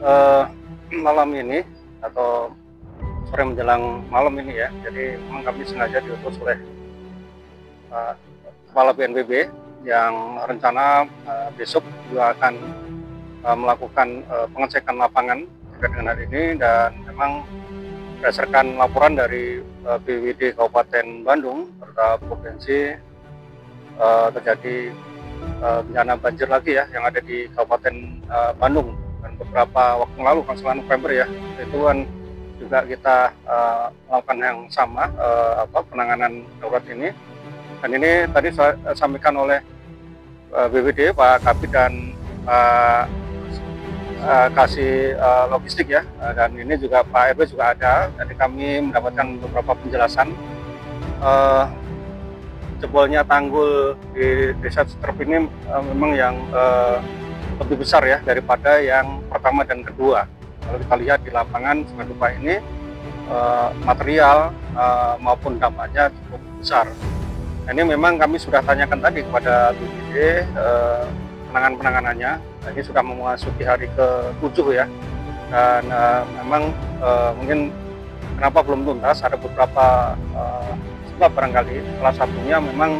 eh, malam ini atau sore menjelang malam ini ya, jadi memang kami sengaja diutus oleh eh, Kepala BNPB yang rencana besok juga akan melakukan pengecekan lapangan terkait dengan hal ini, dan memang berdasarkan laporan dari BWD Kabupaten Bandung serta provinsi terjadi bencana banjir lagi ya yang ada di Kabupaten Bandung, dan beberapa waktu lalu kan selama November ya itu kan juga kita melakukan yang sama penanganan darurat ini, dan ini tadi saya sampaikan oleh BWD Pak Kabid dan kasih logistik ya, dan ini juga Pak RW juga ada, jadi kami mendapatkan beberapa penjelasan jebolnya tanggul di desa Citerep ini memang yang lebih besar ya daripada yang pertama dan kedua. Kalau kita lihat di lapangan semerupa ini material maupun dampaknya cukup besar. Nah, ini memang kami sudah tanyakan tadi kepada BPD penanganannya. Ini sudah memasuki hari ke-7 ya, dan memang mungkin kenapa belum tuntas ada beberapa sebab barangkali. Salah satunya memang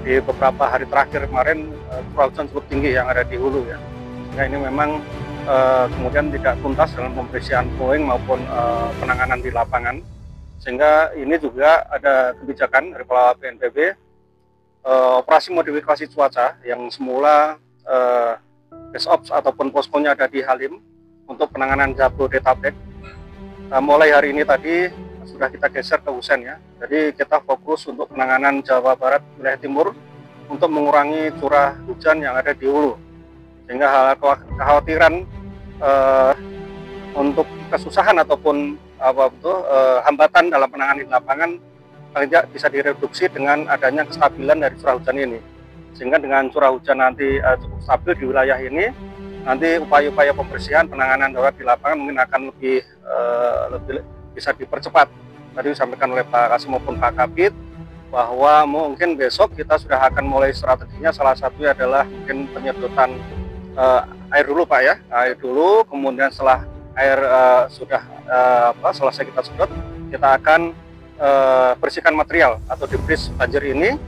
di beberapa hari terakhir kemarin curah hujan cukup tinggi yang ada di hulu ya, sehingga ini memang kemudian tidak tuntas dalam pembersihan puing maupun penanganan di lapangan, sehingga ini juga ada kebijakan dari Kepala BNPB operasi modifikasi cuaca yang semula base ops ataupun poskonya ada di Halim untuk penanganan Jabodetabek. Mulai hari ini tadi sudah kita geser ke Husen ya. Jadi kita fokus untuk penanganan Jawa Barat wilayah timur untuk mengurangi curah hujan yang ada di hulu. Sehingga hal kekhawatiran untuk kesusahan ataupun hambatan dalam penanganan di lapangan paling tidak bisa direduksi dengan adanya kestabilan dari curah hujan ini. Sehingga dengan curah hujan nanti cukup stabil di wilayah ini, nanti upaya-upaya pembersihan penanganan darurat di lapangan mungkin akan lebih bisa dipercepat. Tadi disampaikan oleh Pak Kasim maupun Pak Kabid bahwa mungkin besok kita sudah akan mulai strateginya, salah satunya adalah mungkin penyedotan air dulu Pak ya, air dulu, kemudian setelah air sudah selesai kita sedot, kita akan bersihkan material atau debris banjir ini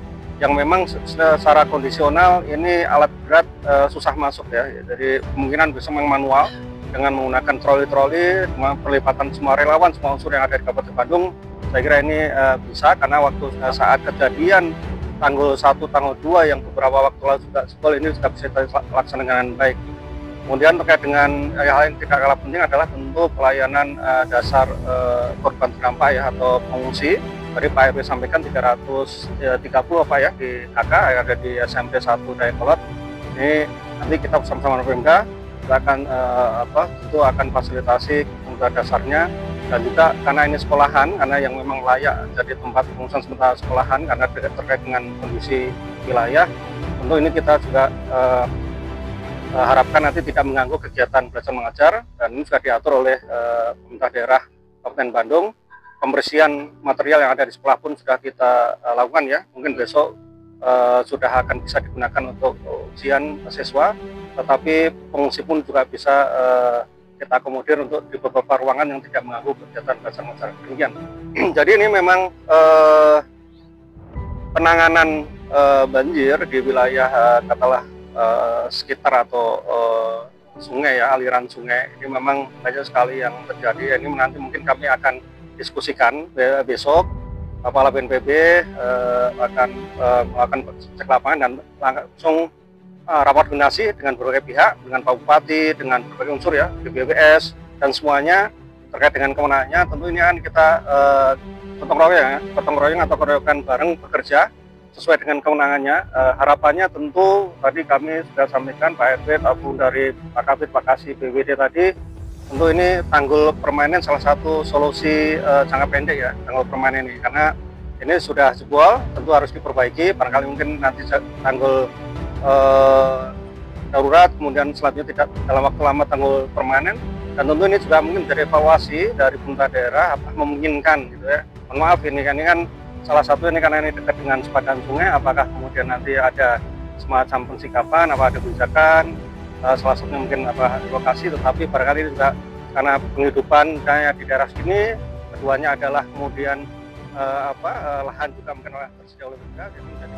yang memang secara kondisional ini alat berat susah masuk ya. Jadi kemungkinan bisa memang manual dengan menggunakan troli-troli, perlibatan semua relawan, semua unsur yang ada di Kabupaten Bandung. Saya kira ini bisa, karena waktu saat kejadian tanggul 1, tanggul 2 yang beberapa waktu lalu juga sebel ini sudah bisa dilaksanakan dengan baik. Kemudian terkait dengan hal yang tidak kalah penting adalah tentu pelayanan dasar korban terdampak ya atau pengungsi. Tadi Pak RW sampaikan 330 Pak ya di KK yang ada di SMP 1 Dayakolot. Ini nanti kita bersama-sama dengan Pemda kita akan tentu akan fasilitasi kebutuhan dasarnya, dan juga karena ini sekolahan, karena yang memang layak jadi tempat pengungsian sementara sekolahan karena terkait dengan kondisi wilayah, tentu ini kita juga harapkan nanti tidak mengganggu kegiatan belajar mengajar, dan ini sudah diatur oleh pemerintah daerah Kabupaten Bandung. Pembersihan material yang ada di sekolah pun sudah kita lakukan ya. Mungkin besok sudah akan bisa digunakan untuk ujian siswa, tetapi pengungsi pun juga bisa kita akomodir untuk di beberapa ruangan yang tidak mengganggu kegiatan belajar mengajar. Demikian. Jadi ini memang penanganan banjir di wilayah katalah sekitar atau sungai ya, aliran sungai ini memang banyak sekali yang terjadi. Ini nanti mungkin kami akan diskusikan besok. Kepala BNPB akan melakukan cek lapangan dan langsung rapat koordinasi dengan berbagai pihak, dengan Pak Bupati, dengan berbagai unsur ya, BPBS dan semuanya terkait dengan kewenangannya. Tentu ini akan kita gotong royong atau keroyokan bareng bekerja sesuai dengan kewenangannya. Harapannya tentu tadi kami sudah sampaikan Pak RW ataupun dari Pak Kabid, Pak Kasih, BWD tadi, tentu ini tanggul permanen salah satu solusi jangka pendek ya, tanggul permanen ini, karena ini sudah jebol, tentu harus diperbaiki. Barangkali mungkin nanti tanggul darurat, kemudian selanjutnya tidak dalam waktu lama tanggul permanen, dan tentu ini juga mungkin menjadi evaluasi dari pemerintah daerah apa memungkinkan gitu ya. Mohon maaf ini kan salah satu ini karena ini dekat dengan sepadan sungai, apakah kemudian nanti ada semacam pensikapan, apa ada kebijakan salah satunya mungkin lokasi, tetapi barangkali juga karena penghidupan misalnya di daerah sini, keduanya adalah kemudian lahan juga mungkin tersedia oleh warga, jadi menjadi